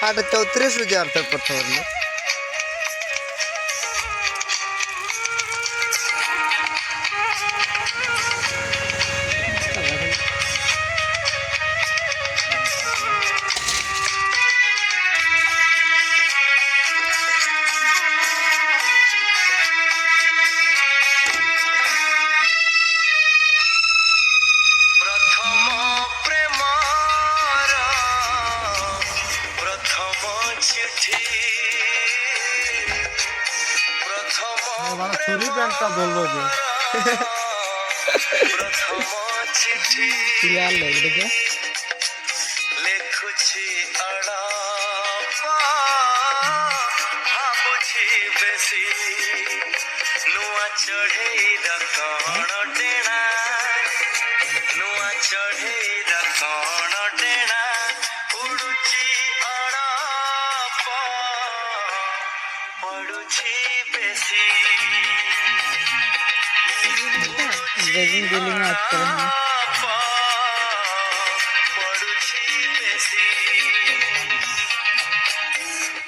आठ 34,000 तक पत्थर में ছুরি ব্যাংকটা ধরলো যে লেখুছি ভাবুছি বেশি ନୂଆ ଚଢ଼େଇର କଣ ଟେଣା ନୂଆ ଚଢ଼େଇର କଣ ଟେଣା ଉଡୁଛି ଅଳପ ପଡୁଛି ବେଶୀ ପଡୁଛି ବେଶୀ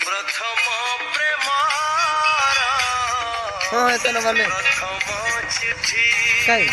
ପ୍ରଥମ ପ୍ରେମର हाँ इतना वाले प्रथम चिट्ठी कई